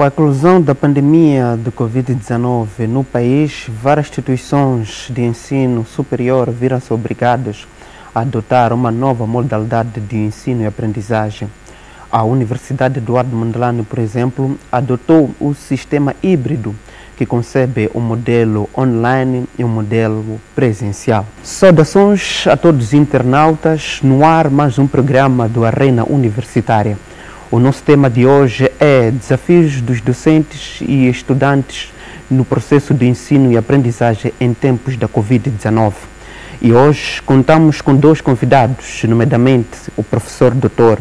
Com a eclosão da pandemia de Covid-19 no país, várias instituições de ensino superior viram-se obrigadas a adotar uma nova modalidade de ensino e aprendizagem. A Universidade Eduardo Mondlane, por exemplo, adotou o sistema híbrido, que concebe um modelo online e um modelo presencial. Saudações a todos os internautas, no ar mais um programa do Arena Universitária. O nosso tema de hoje é desafios dos docentes e estudantes no processo de ensino e aprendizagem em tempos da Covid-19. E hoje contamos com dois convidados, nomeadamente o professor Dr.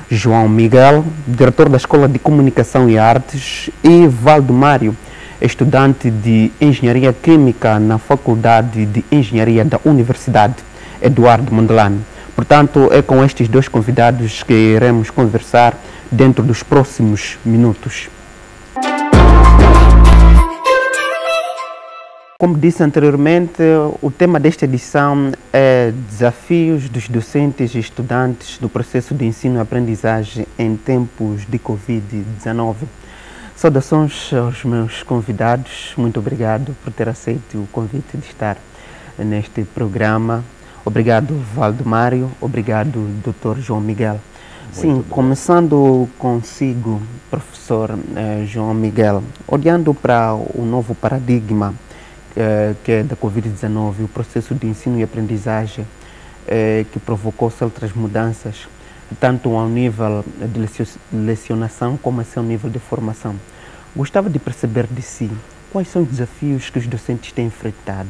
João Miguel, diretor da Escola de Comunicação e Artes, e Valdo Mário, estudante de Engenharia Química na Faculdade de Engenharia da Universidade Eduardo Mondlane. Portanto, é com estes dois convidados que iremos conversar dentro dos próximos minutos. Como disse anteriormente, o tema desta edição é desafios dos docentes e estudantes no processo de ensino e aprendizagem em tempos de Covid-19. Saudações aos meus convidados, muito obrigado por ter aceito o convite de estar neste programa. Obrigado, Valdo Mário, obrigado, Dr. João Miguel. Sim, começando consigo, professor João Miguel, olhando para o novo paradigma que é da Covid-19, o processo de ensino e aprendizagem que provocou outras mudanças, tanto ao nível de lecionação como ao nível de formação. Gostava de perceber de si quais são os desafios que os docentes têm enfrentado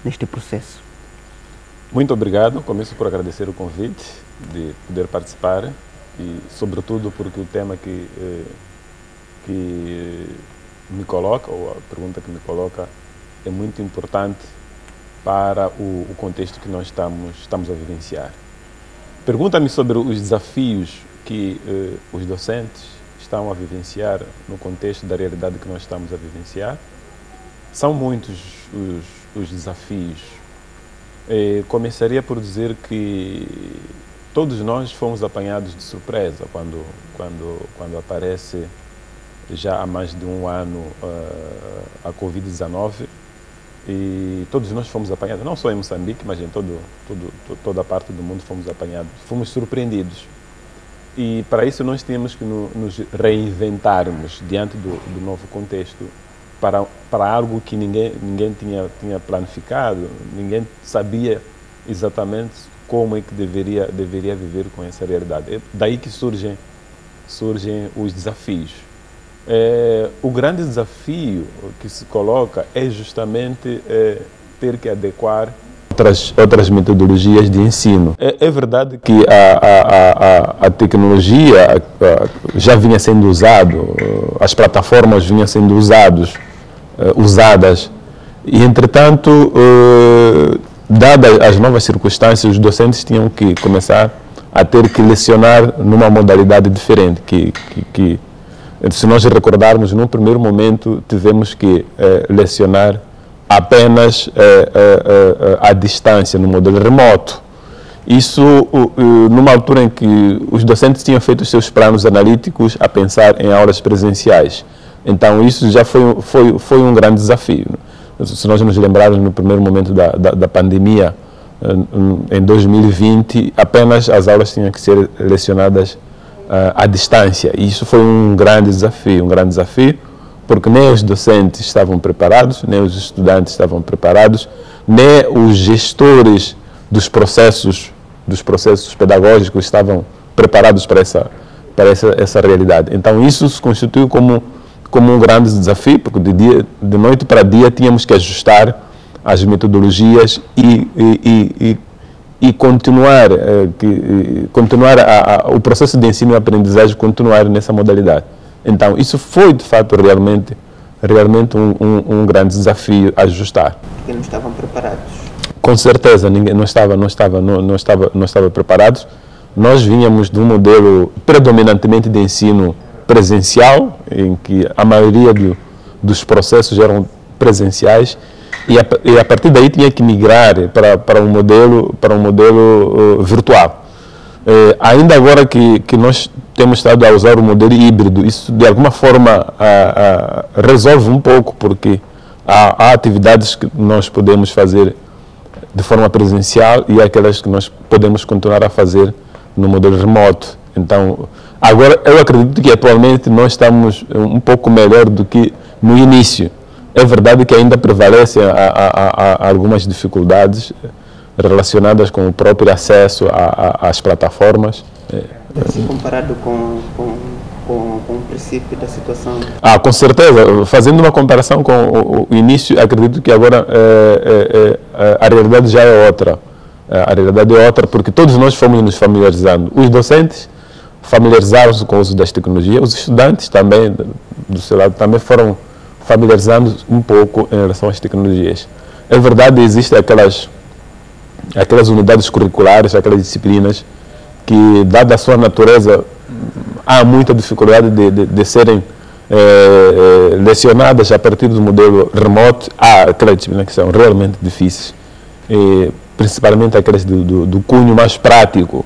neste processo. Muito obrigado. Começo por agradecer o convite de poder participar e, sobretudo, porque o tema que me coloca, ou a pergunta que me coloca, é muito importante para o contexto que nós estamos a vivenciar. Pergunta-me sobre os desafios que os docentes estão a vivenciar no contexto da realidade que nós estamos a vivenciar. São muitos os desafios. Começaria por dizer que todos nós fomos apanhados de surpresa quando aparece já há mais de um ano a Covid-19, e todos nós fomos apanhados, não só em Moçambique, mas em toda a parte do mundo fomos apanhados, fomos surpreendidos. E para isso nós tínhamos que nos reinventarmos diante do novo contexto, para algo que ninguém tinha planificado, ninguém sabia exatamente como é que deveria viver com essa realidade. É daí que surgem os desafios. O grande desafio que se coloca é justamente ter que adequar outras metodologias de ensino. É verdade que a tecnologia já vinha sendo usada, as plataformas vinham sendo usadas, e, entretanto, dadas as novas circunstâncias, os docentes tinham que começar a ter que lecionar numa modalidade diferente, que se nós recordarmos, no primeiro momento tivemos que lecionar apenas à distância, no modelo remoto. Isso numa altura em que os docentes tinham feito os seus planos analíticos a pensar em aulas presenciais. Então isso já foi um grande desafio. Se nós nos lembrarmos, no primeiro momento da pandemia, em 2020, apenas as aulas tinham que ser lecionadas à distância. E isso foi um grande desafio, porque nem os docentes estavam preparados, nem os estudantes estavam preparados, nem os gestores dos processos pedagógicos estavam preparados para essa realidade. Então isso se constituiu como um grande desafio, porque de noite para dia tínhamos que ajustar as metodologias e continuar o processo de ensino e aprendizagem, continuar nessa modalidade. Então, isso foi, de fato, realmente um grande desafio a ajustar. Porque não estavam preparados. Com certeza, ninguém não estava preparados. Nós vínhamos de um modelo predominantemente de ensino presencial, em que a maioria dos processos eram presenciais, e a partir daí tinha que migrar para um modelo virtual. Ainda agora que nós temos estado a usar o modelo híbrido, isso de alguma forma resolve um pouco, porque há atividades que nós podemos fazer de forma presencial e aquelas que nós podemos continuar a fazer no modelo remoto. Então, agora eu acredito que atualmente nós estamos um pouco melhor do que no início. É verdade que ainda prevalecem algumas dificuldades relacionadas com o próprio acesso às plataformas. Se comparado com o princípio da situação. Com certeza. Fazendo uma comparação com o início, acredito que agora a realidade já é outra. A realidade é outra porque todos nós fomos nos familiarizando. Os docentes familiarizaram-se com o uso das tecnologias, os estudantes também, do seu lado, também foram familiarizando um pouco em relação às tecnologias. É verdade, existem aquelas unidades curriculares, aquelas disciplinas que, dada a sua natureza, há muita dificuldade de serem lecionadas a partir do modelo remoto. Há aquelas disciplinas que são realmente difíceis, principalmente aquelas do cunho mais prático,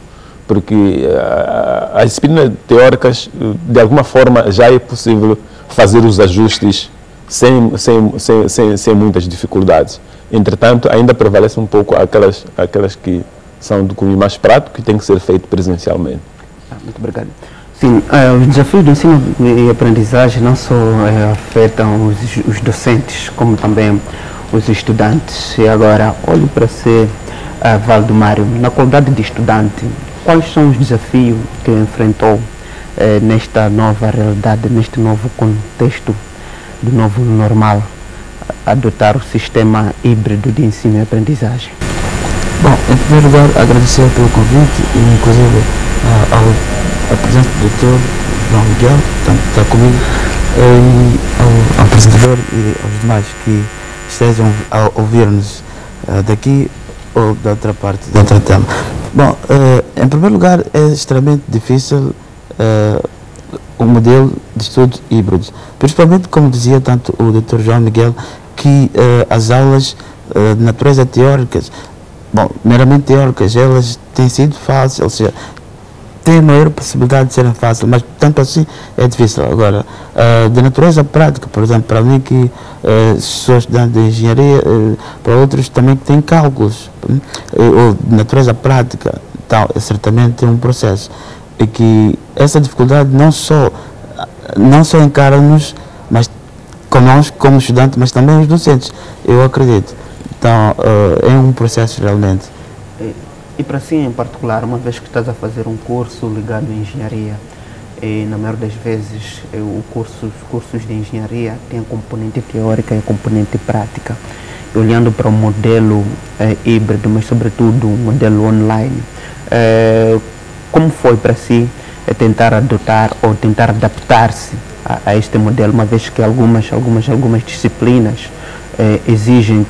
porque as disciplinas teóricas, de alguma forma, já é possível fazer os ajustes sem muitas dificuldades. Entretanto, ainda prevalece um pouco aquelas que são do cunho mais prático, que tem que ser feito presencialmente. Muito obrigado. Sim, os desafios do ensino e aprendizagem não só afetam os docentes, como também os estudantes. E agora, olho para você, Valdomário, na qualidade de estudante, quais são os desafios que enfrentou nesta nova realidade, neste novo contexto do novo normal, adotar o sistema híbrido de ensino e aprendizagem? Bom, em primeiro lugar, agradecer pelo convite e, inclusive, ao presidente do Dr. João Miguel, que está comigo, e ao apresentador e aos demais que estejam a ouvir-nos daqui ou da outra parte, da outra tela. Bom, em primeiro lugar, é extremamente difícil o modelo de estudos híbridos, principalmente, como dizia tanto o Dr. João Miguel, que as aulas de natureza teóricas, bom, meramente teóricas, elas têm sido fáceis, ou seja, têm a maior possibilidade de serem fáceis, mas tanto assim é difícil. Agora, de natureza prática, por exemplo, para mim que sou estudante de engenharia, para outros também que têm cálculos, ou de natureza prática, então, é certamente um processo. E que essa dificuldade não só encara-nos, mas conosco como estudantes, mas também os docentes, eu acredito. Então, é um processo realmente. E para si em particular, uma vez que estás a fazer um curso ligado à engenharia, e na maioria das vezes os cursos de engenharia têm a componente teórica e a componente prática. Olhando para o modelo híbrido, mas sobretudo o modelo online, como foi para si tentar adotar ou tentar adaptar-se a este modelo, uma vez que algumas disciplinas exigem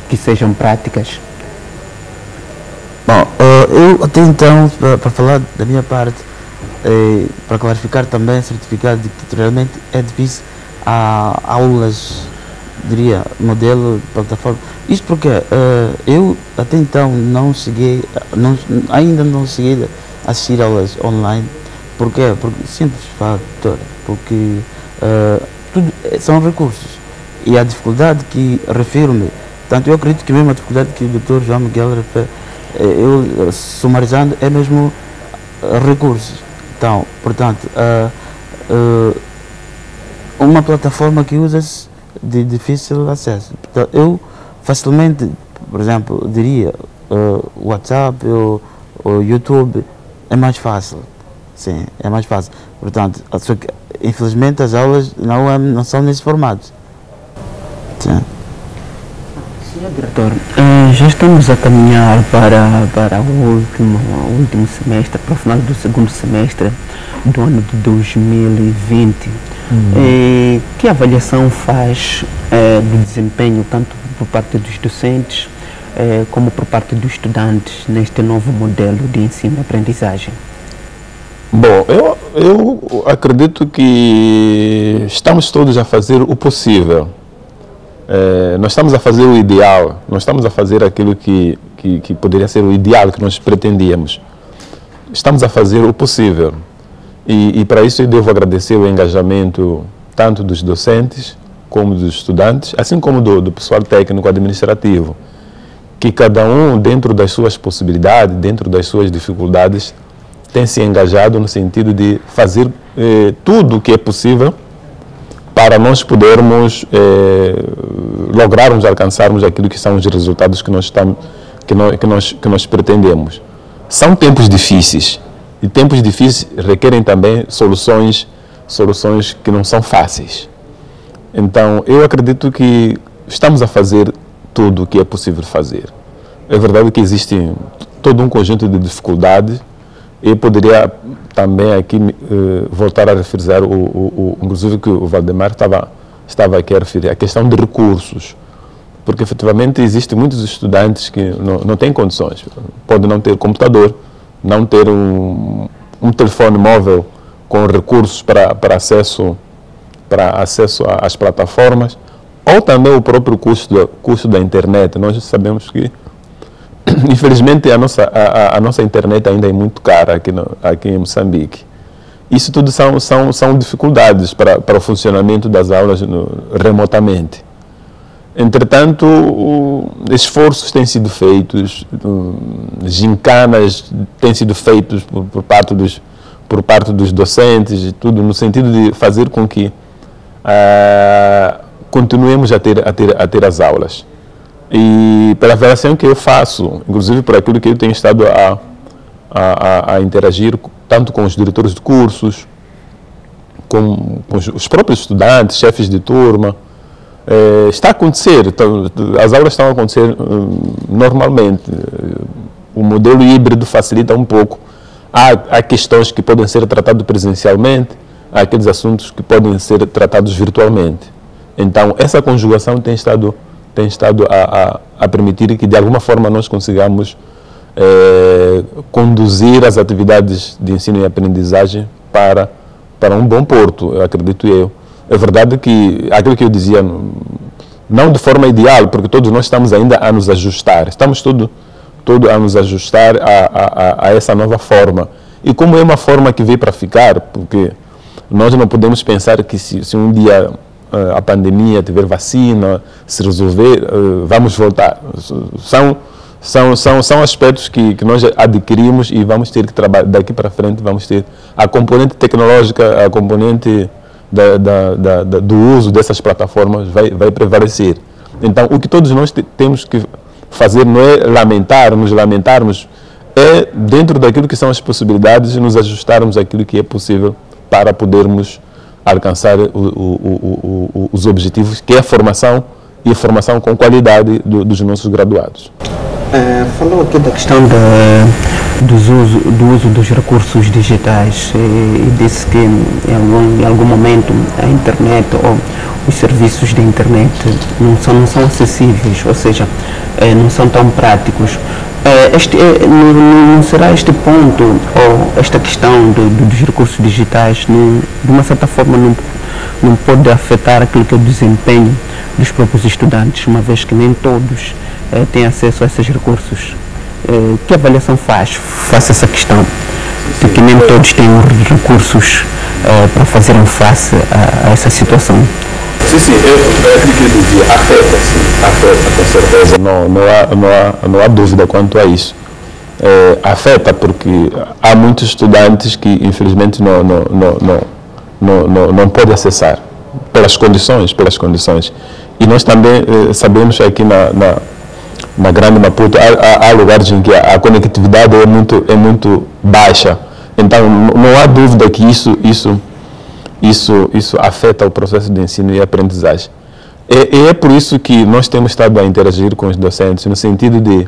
que sejam práticas? Bom, eu até então, para falar da minha parte, para clarificar também, certificado de que realmente é difícil, há aulas, diria, modelo, plataforma. Isto porque eu até então ainda não cheguei a assistir aulas online. Porquê? Porque simples fator, porque tudo são recursos. E a dificuldade que refiro-me, tanto eu acredito que mesmo a dificuldade que o Dr. João Miguel refere, eu sumarizando, é mesmo recursos. Então, portanto, uma plataforma que usa-se de difícil acesso. Portanto, eu facilmente, por exemplo, diria WhatsApp ou YouTube é mais fácil. Sim, é mais fácil. Portanto, só que, infelizmente as aulas não são nesse formato. Sim. Senhor diretor, já estamos a caminhar para o último semestre, para o final do segundo semestre do ano de 2020. Que avaliação faz do desempenho, tanto por parte dos docentes como por parte dos estudantes, neste novo modelo de ensino e aprendizagem? Bom, eu acredito que estamos todos a fazer o possível. Nós estamos a fazer o ideal, nós estamos a fazer aquilo que poderia ser o ideal que nós pretendíamos. estamos a fazer o possível. E para isso eu devo agradecer o engajamento tanto dos docentes como dos estudantes, assim como do pessoal técnico administrativo, que cada um, dentro das suas possibilidades, dentro das suas dificuldades, tem se engajado no sentido de fazer tudo o que é possível para nós podermos lograrmos, alcançarmos aquilo que são os resultados que nós pretendemos. São tempos difíceis, e tempos difíceis requerem também soluções que não são fáceis. Então, eu acredito que estamos a fazer tudo o que é possível fazer. É verdade que existe todo um conjunto de dificuldades. Eu poderia também aqui voltar a referir, inclusive que o Valdemar estava aqui a referir, a questão de recursos. Porque, efetivamente, existem muitos estudantes que não têm condições. Podem não ter computador, não ter um telefone móvel com recursos para acesso às plataformas, ou também o próprio custo da internet. Nós sabemos que, infelizmente, a nossa internet ainda é muito cara aqui em Moçambique. Isso tudo são dificuldades para o funcionamento das aulas remotamente. Entretanto, esforços têm sido feitos, gincanas têm sido feitos por parte dos docentes e tudo, no sentido de fazer com que continuemos a ter as aulas. E pela avaliação que eu faço, inclusive por aquilo que eu tenho estado a interagir tanto com os diretores de cursos, com os próprios estudantes, chefes de turma, está a acontecer, as aulas estão a acontecer normalmente. O modelo híbrido facilita um pouco. Há questões que podem ser tratadas presencialmente, há aqueles assuntos que podem ser tratados virtualmente. Então, essa conjugação tem estado a permitir que, de alguma forma, nós consigamos conduzir as atividades de ensino e aprendizagem para um bom porto, eu acredito eu. É verdade que aquilo que eu dizia, não de forma ideal, porque todos nós estamos ainda a nos ajustar, estamos todo a nos ajustar a essa nova forma. E como é uma forma que veio para ficar, porque nós não podemos pensar que se um dia a pandemia tiver vacina, se resolver, vamos voltar. São aspectos que nós adquirimos e vamos ter que trabalhar daqui para frente. Vamos ter a componente tecnológica, a componente do uso dessas plataformas vai prevalecer. Então, o que todos nós temos que fazer não é nos lamentarmos, é dentro daquilo que são as possibilidades nos ajustarmos àquilo que é possível para podermos alcançar os objetivos, que é a formação e a formação com qualidade dos nossos graduados. Falou aqui da questão do uso dos recursos digitais e disse que em algum momento a internet ou os serviços de internet não são acessíveis, ou seja, não são tão práticos. Não será este ponto ou esta questão dos recursos digitais, de uma certa forma, não pode afetar aquilo que é o desempenho dos próprios estudantes, uma vez que nem todos têm acesso a esses recursos? Que avaliação face a essa questão? Porque nem todos têm os recursos para fazerem face a essa situação. Sim, é aquilo que eu dizia, afeta, com certeza, não há dúvida quanto a isso. Afeta porque há muitos estudantes que, infelizmente, não podem acessar, pelas condições. E nós também sabemos aqui na Grande Maputo, há lugares em que a conectividade é muito baixa. Então, não há dúvida que isso afeta o processo de ensino e aprendizagem. É por isso que nós temos estado a interagir com os docentes, no sentido de,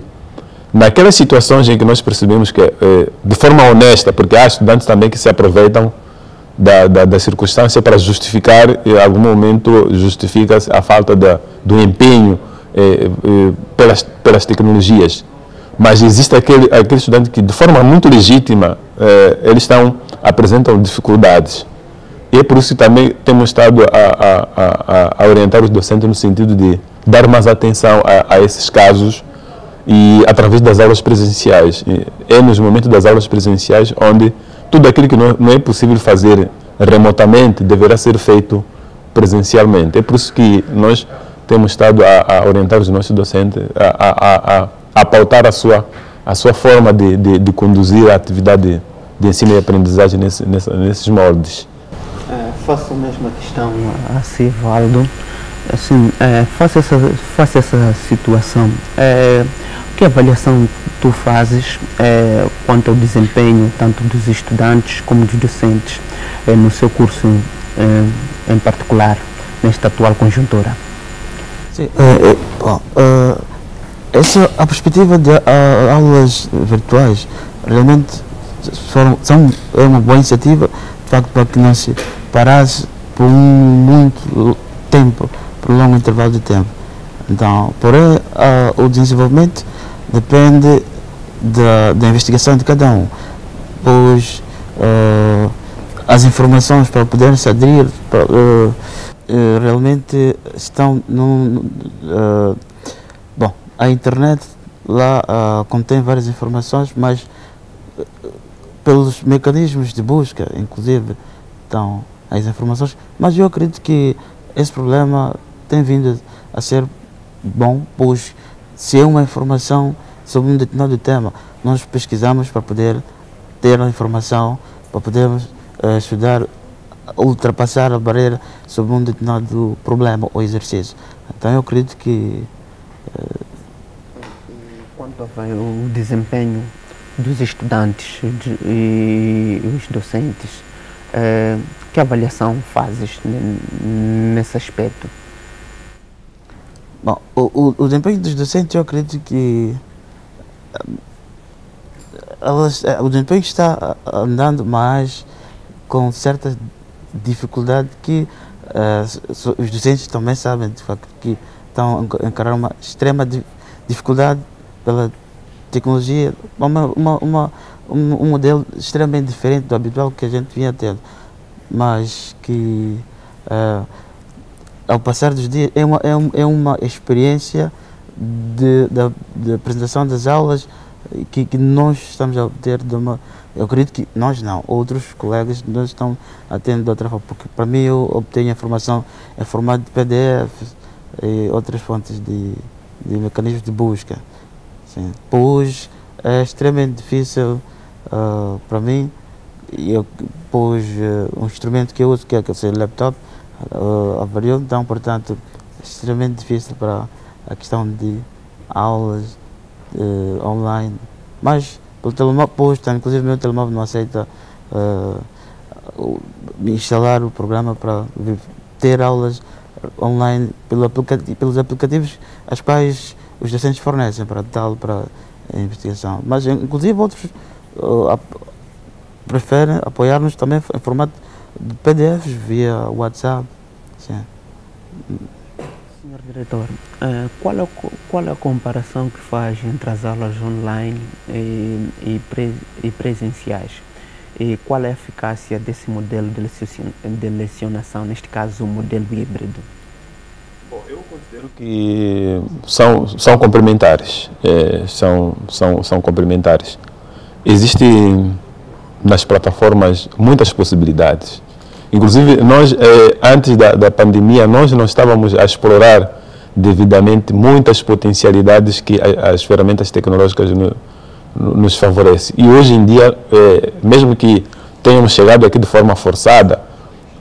naquelas situações em que nós percebemos que, de forma honesta, porque há estudantes também que se aproveitam da circunstância para justificar, em algum momento justifica-se a falta do empenho pelas tecnologias. Mas existe aquele estudante que, de forma muito legítima, eles apresentam dificuldades. E é por isso que também temos estado a orientar os docentes no sentido de dar mais atenção a esses casos e através das aulas presenciais. É nos momentos das aulas presenciais onde tudo aquilo que não é possível fazer remotamente deverá ser feito presencialmente. É por isso que nós temos estado a orientar os nossos docentes a pautar a sua forma de conduzir a atividade de ensino e aprendizagem nesses moldes. Faço a mesma questão a Sivaldo. Assim, face essa situação, que avaliação tu fazes quanto ao desempenho tanto dos estudantes como dos docentes no seu curso em particular, nesta atual conjuntura? Sim, a perspectiva de aulas virtuais realmente é uma boa iniciativa, de facto, para que não se parasse por muito tempo, por um longo intervalo de tempo. Então, porém, o desenvolvimento depende da investigação de cada um, pois as informações para poderem se aderir realmente estão bom, a internet lá contém várias informações, mas pelos mecanismos de busca, inclusive, estão as informações, mas eu acredito que esse problema tem vindo a ser bom, pois se é uma informação sobre um determinado tema, nós pesquisamos para poder ter a informação, para podermos estudar, ultrapassar a barreira sobre um determinado problema ou exercício. Então eu acredito que... Quanto ao desempenho dos estudantes e os docentes, que avaliação fazes nesse aspecto? Bom, o desempenho dos docentes, eu acredito que o desempenho está andando, mas com certa dificuldade que os docentes também sabem, de facto, que estão a encarar uma extrema dificuldade pela tecnologia, um modelo extremamente diferente do habitual que a gente vinha tendo, mas que ao passar dos dias é uma experiência de apresentação das aulas que nós estamos a ter eu acredito que nós não, outros colegas nós estão a ter de outra forma, porque para mim eu obtenho a informação em formato de PDF e outras fontes de mecanismos de busca. Sim. Pois é extremamente difícil para mim, pois um instrumento que eu uso, que é o laptop, avariou, então, portanto, é extremamente difícil para a questão de aulas online, mas pelo telemóvel, pois, inclusive o meu telemóvel não aceita instalar o programa para ter aulas online pelos aplicativos aos quais os docentes fornecem para a investigação. Mas, inclusive, outros preferem apoiar-nos também em formato de PDFs via WhatsApp. Sim. Senhor diretor, qual é a comparação que faz entre as aulas online e presenciais? E qual é a eficácia desse modelo de lecionação, neste caso o modelo híbrido? Bom, eu considero que são complementares. São complementares. Existem nas plataformas muitas possibilidades. Inclusive, nós, antes da pandemia, nós não estávamos a explorar devidamente muitas potencialidades que as ferramentas tecnológicas nos favorecem. E hoje em dia, mesmo que tenhamos chegado aqui de forma forçada,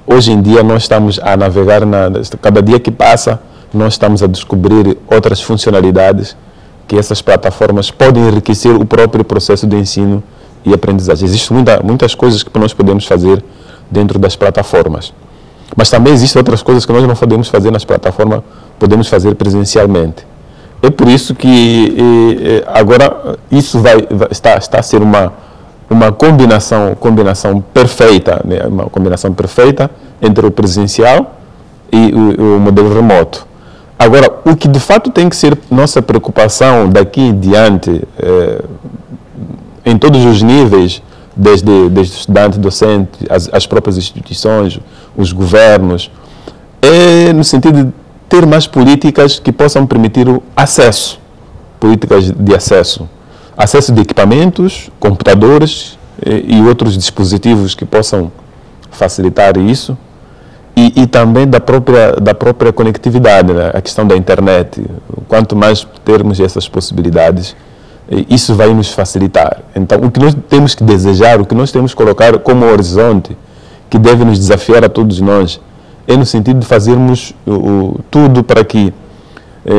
hoje em dia nós estamos a navegar, cada dia que passa, nós estamos a descobrir outras funcionalidades que essas plataformas podem enriquecer o próprio processo de ensino e aprendizagem. Existem muitas coisas que nós podemos fazer dentro das plataformas. Mas também existem outras coisas que nós não podemos fazer nas plataformas, podemos fazer presencialmente. É por isso que agora isso está a ser uma combinação perfeita, né? Uma combinação perfeita entre o presencial e o modelo remoto. Agora, o que de fato tem que ser nossa preocupação daqui em diante, em todos os níveis, desde estudante, docente, as próprias instituições, os governos, é no sentido de ter mais políticas que possam permitir o acesso políticas de acesso de equipamentos, computadores e outros dispositivos que possam facilitar isso, e também da própria conectividade, né? A questão da internet. Quanto mais termos essas possibilidades, isso vai nos facilitar. Então, o que nós temos que desejar, o que nós temos que colocar como horizonte, que deve nos desafiar a todos nós, é no sentido de fazermos tudo para que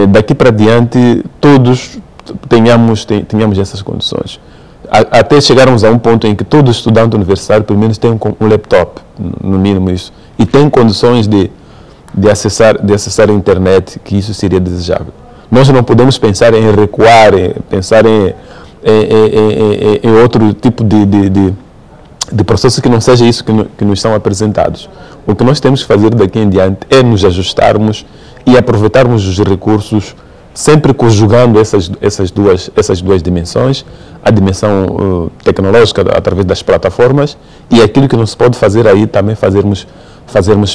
daqui para diante todos tenhamos essas condições. Até chegarmos a um ponto em que todo estudante universitário pelo menos tem um laptop, no mínimo isso, e tem condições de acessar a internet, que isso seria desejável. Nós não podemos pensar em recuar, pensar em outro tipo de processo que não seja isso que nos são apresentados. O que nós temos que fazer daqui em diante é nos ajustarmos e aproveitarmos os recursos, sempre conjugando essas duas dimensões, a dimensão tecnológica através das plataformas e aquilo que não se pode fazer aí também fazermos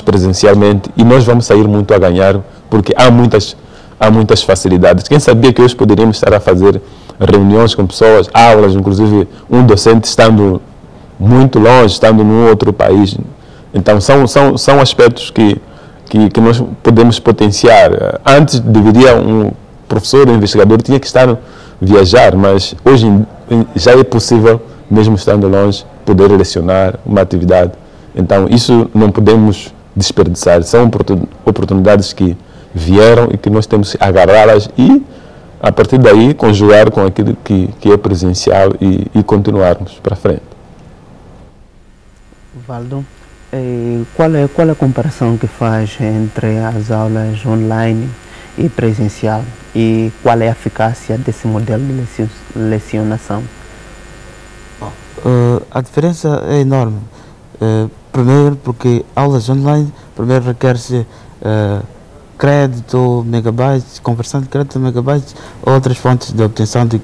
presencialmente, e nós vamos sair muito a ganhar, porque há muitas facilidades. Quem sabia que hoje poderíamos estar a fazer reuniões com pessoas, aulas, inclusive um docente estando muito longe, estando num outro país. Então são aspectos que nós podemos potenciar. Antes deveria um professor, um investigador tinha que viajar, mas hoje já é possível, mesmo estando longe, poder lecionar uma atividade. Então isso não podemos desperdiçar. São oportunidades que vieram e que nós temos que agarrá-las e, a partir daí, conjugar com aquilo que é presencial e continuarmos para frente. Valdo, qual é a comparação que faz entre as aulas online e presencial? E qual é a eficácia desse modelo de lecionação? A diferença é enorme. Primeiro, porque aulas online, primeiro requer-se crédito, megabytes, conversão de crédito, megabytes, outras fontes de obtenção de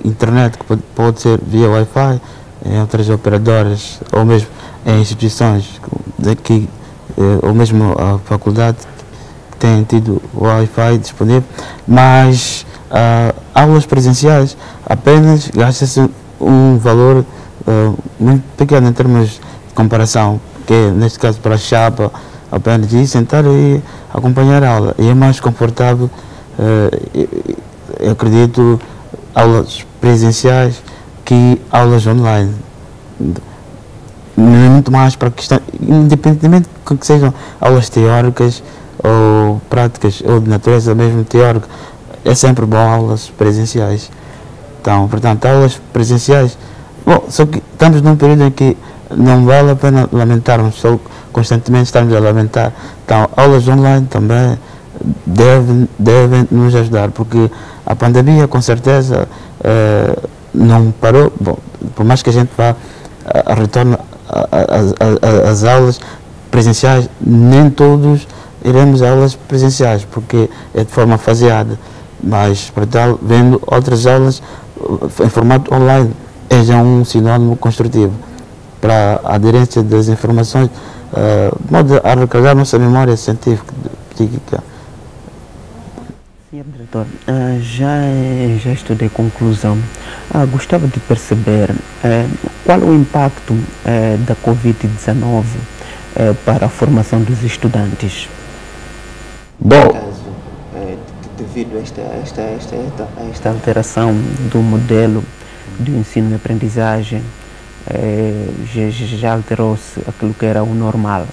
internet, que pode ser via Wi-Fi, em outras operadoras, ou mesmo em instituições daqui, ou mesmo a faculdade, que tem tido Wi-Fi disponível, mas aulas presenciais apenas gasta-se um valor muito pequeno em termos de comparação, que é, neste caso, para a chapa, apenas ir sentar e acompanhar a aula. E é mais confortável, eu acredito, aulas presenciais que aulas online. Muito mais para a questão, independentemente de que sejam aulas teóricas ou práticas, ou de natureza mesmo teórica, é sempre bom aulas presenciais. Então, portanto, aulas presenciais, bom, só que estamos num período em que não vale a pena lamentarmos, só constantemente estamos a lamentar. Então, aulas online também devem nos ajudar, porque a pandemia, com certeza, não parou. Bom, por mais que a gente vá a retorno às aulas presenciais, nem todos iremos a aulas presenciais, porque é de forma faseada. Mas, para tal, vendo outras aulas em formato online, é já um sinónimo construtivo para a aderência das informações, de modo a recarregar nossa memória científica, psíquica. Senhor diretor, já estudei conclusão. Gostava de perceber qual o impacto da Covid-19 para a formação dos estudantes. Bom, devido a esta alteração do modelo de ensino e aprendizagem, já alterou-se aquilo que era o normal.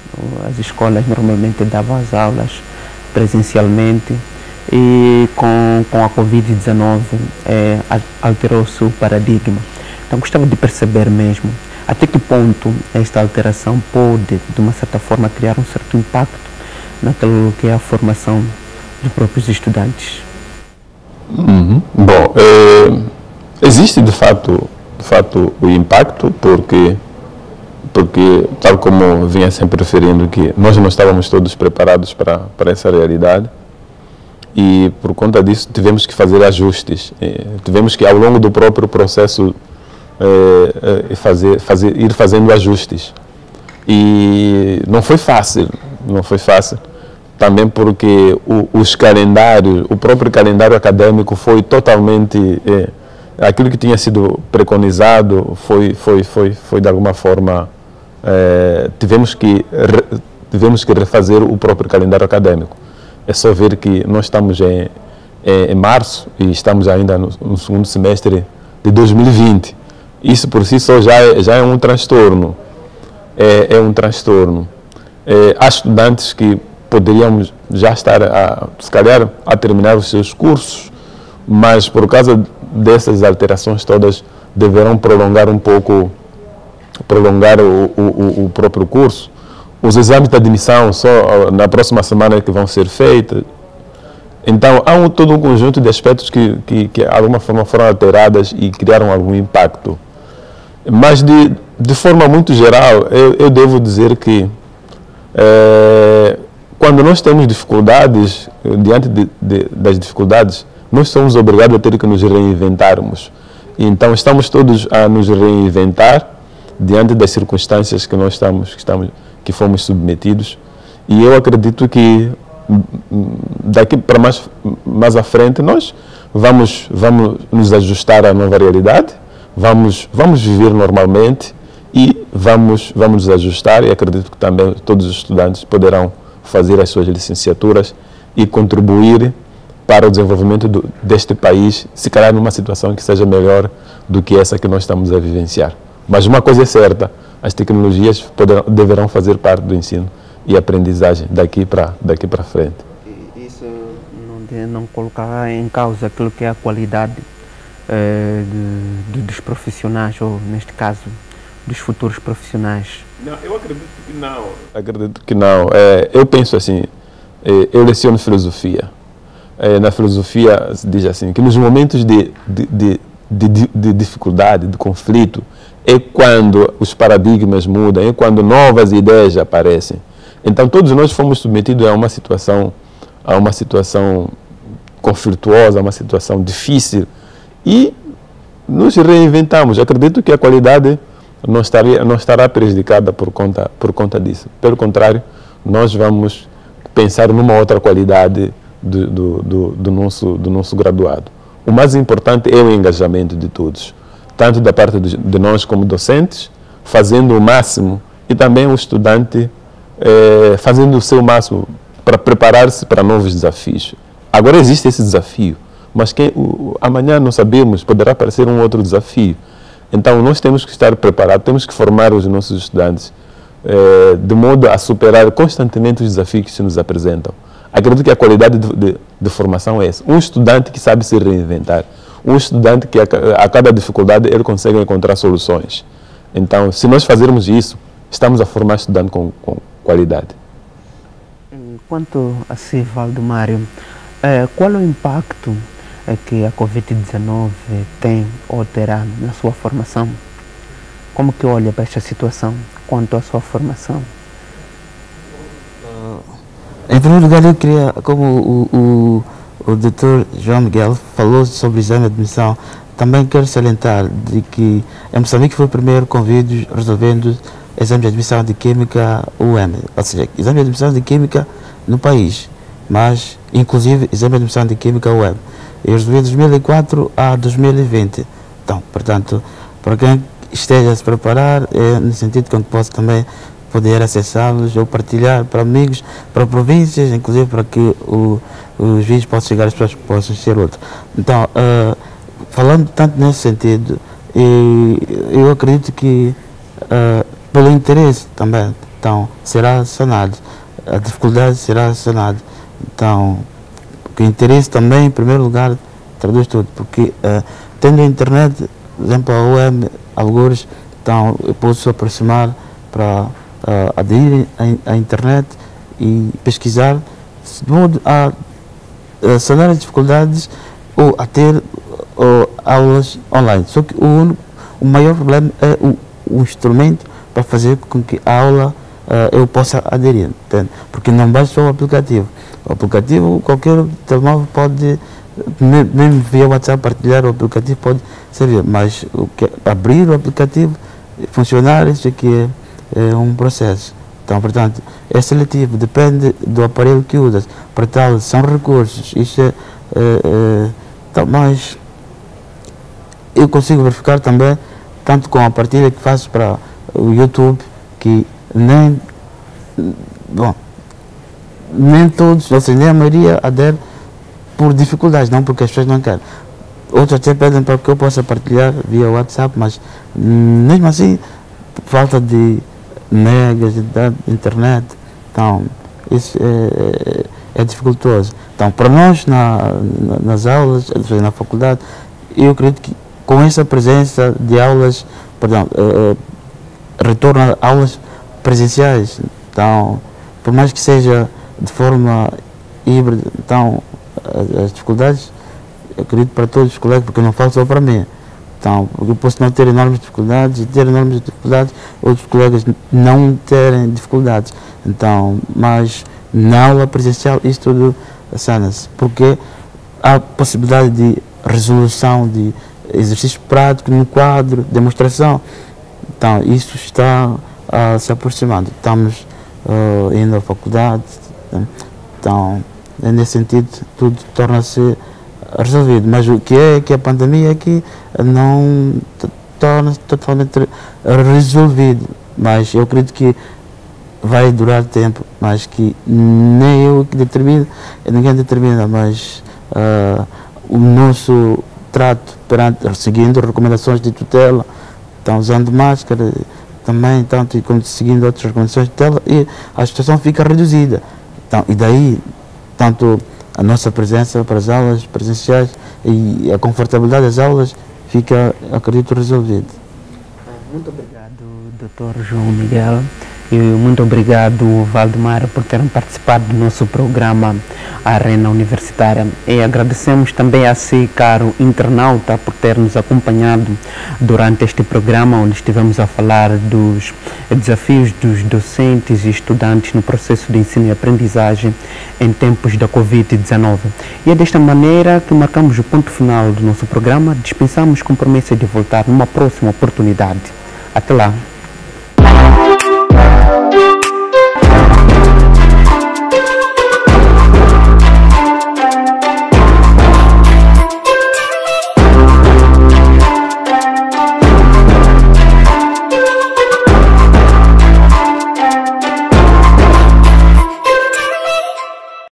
As escolas normalmente davam as aulas presencialmente e com a Covid-19 alterou-se o paradigma. Então gostava de perceber mesmo até que ponto esta alteração pode, de uma certa forma, criar um certo impacto naquilo que é a formação dos próprios estudantes. Bom, existe de fato o impacto, porque tal como vinha sempre referindo, que nós não estávamos todos preparados para essa realidade, e por conta disso tivemos que fazer ajustes, tivemos que, ao longo do próprio processo, ir fazendo ajustes, e não foi fácil, também porque os calendários, o próprio calendário acadêmico foi totalmente... aquilo que tinha sido preconizado foi de alguma forma... tivemos que refazer o próprio calendário acadêmico. É só ver que nós estamos em março e estamos ainda no segundo semestre de 2020. Isso por si só já é um transtorno. É um transtorno. Há estudantes que poderiam já estar, se calhar, a terminar os seus cursos, mas por causa dessas alterações todas, deverão prolongar um pouco, o próprio curso. Os exames de admissão só na próxima semana que vão ser feitos. Então, há todo um conjunto de aspectos que de alguma forma foram alteradas e criaram algum impacto. Mas, de forma muito geral, eu devo dizer que quando nós temos dificuldades, diante das dificuldades, nós somos obrigados a ter que nos reinventarmos. Então, estamos todos a nos reinventar diante das circunstâncias que fomos submetidos. E eu acredito que daqui para mais à frente nós vamos nos ajustar à nova realidade, vamos viver normalmente e vamos nos ajustar, e acredito que também todos os estudantes poderão fazer as suas licenciaturas e contribuir para o desenvolvimento deste país, se calhar numa situação que seja melhor do que essa que nós estamos a vivenciar. Mas uma coisa é certa, as tecnologias deverão fazer parte do ensino e aprendizagem daqui para frente. Isso não colocará em causa aquilo que é a qualidade dos profissionais, ou neste caso, dos futuros profissionais? Não, eu acredito que não. Acredito que não. Eu penso assim, eu leciono filosofia. Na filosofia se diz assim, que nos momentos de dificuldade, de conflito, é quando os paradigmas mudam, é quando novas ideias aparecem. Então todos nós fomos submetidos a uma situação conflituosa, a uma situação difícil, e nos reinventamos. Acredito que a qualidade não estará prejudicada por conta disso. Pelo contrário, nós vamos pensar numa outra qualidade do nosso graduado. O mais importante é o engajamento de todos, tanto da parte de nós como docentes, fazendo o máximo, e também o estudante fazendo o seu máximo para preparar-se para novos desafios. Agora existe esse desafio, mas amanhã não sabemos, poderá aparecer um outro desafio. Então nós temos que estar preparados, temos que formar os nossos estudantes de modo a superar constantemente os desafios que se nos apresentam. Acredito que a qualidade de formação é essa. Um estudante que sabe se reinventar, um estudante que a cada dificuldade ele consegue encontrar soluções. Então, se nós fazermos isso, estamos a formar estudante com qualidade. Quanto a si, Valdemário, qual é o impacto que a Covid-19 tem ou terá na sua formação? Como que olha para esta situação quanto à sua formação? Em primeiro lugar, eu queria, como o Dr. João Miguel falou sobre o exame de admissão, também quero salientar de que em Moçambique foi o primeiro convívio resolvendo exame de admissão de Química UEM, ou seja, exame de admissão de Química no país, mas inclusive exame de admissão de Química UEM. Eu resolvi de 2004 a 2020. Então, portanto, para quem esteja a se preparar, no sentido que possa também poder acessá-los ou partilhar para amigos, para províncias, inclusive para que os vídeos possam chegar às pessoas que possam ser outros. Então, falando tanto nesse sentido, eu acredito que pelo interesse também, então, será sanado, a dificuldade será sanada. Então, o interesse também, em primeiro lugar, traduz tudo, porque tendo a internet, por exemplo, a UEM, alguns, então, eu posso aproximar para aderir à internet e pesquisar, de modo a sanar as dificuldades ou a ter aulas online. Só que o maior problema é o instrumento para fazer com que a aula eu possa aderir, entende? Porque não basta só o aplicativo. O aplicativo, qualquer telemóvel pode, mesmo via WhatsApp, partilhar o aplicativo pode servir, mas abrir o aplicativo, funcionar, isso aqui é um processo. Então, portanto, é seletivo, depende do aparelho que usas. Para tal, são recursos. Isso então, mas eu consigo verificar também, tanto com a partilha que faço para o YouTube, que nem todos, ou seja, nem a maioria adere por dificuldades, não porque as pessoas não querem. Outros até pedem para que eu possa partilhar via WhatsApp, mas mesmo assim, falta de megas, de internet, então isso é dificultoso. Então, para nós nas aulas, na faculdade, eu acredito que com essa presença de aulas, perdão, retorno a aulas presenciais, então, por mais que seja de forma híbrida, então, as dificuldades, eu acredito para todos os colegas, porque não falo só para mim. Então, eu posso não ter enormes dificuldades e ter enormes dificuldades, outros colegas não terem dificuldades. Então, mas na aula presencial isso tudo sana-se, porque há possibilidade de resolução de exercício prático no quadro, demonstração. Então, isso está se aproximando. Estamos indo à faculdade, então, nesse sentido, tudo torna-se resolvido. Mas o que é que a pandemia aqui não torna-se totalmente resolvido. Mas eu acredito que vai durar tempo, mas que nem eu que determino, ninguém determina, mas o nosso trato seguindo recomendações de tutela, estão usando máscara também, tanto como seguindo outras recomendações de tutela, e a situação fica reduzida. Então, e daí, tanto a nossa presença para as aulas presenciais e a confortabilidade das aulas fica, acredito, resolvido. Muito obrigado, Dr. João Miguel, e muito obrigado, Valdemar, por terem participado do nosso programa Arena Universitária. E agradecemos também a si, caro internauta, por ter nos acompanhado durante este programa, onde estivemos a falar dos desafios dos docentes e estudantes no processo de ensino e aprendizagem em tempos da Covid-19. E é desta maneira que marcamos o ponto final do nosso programa. Dispensamos com promessa de voltar numa próxima oportunidade. Até lá!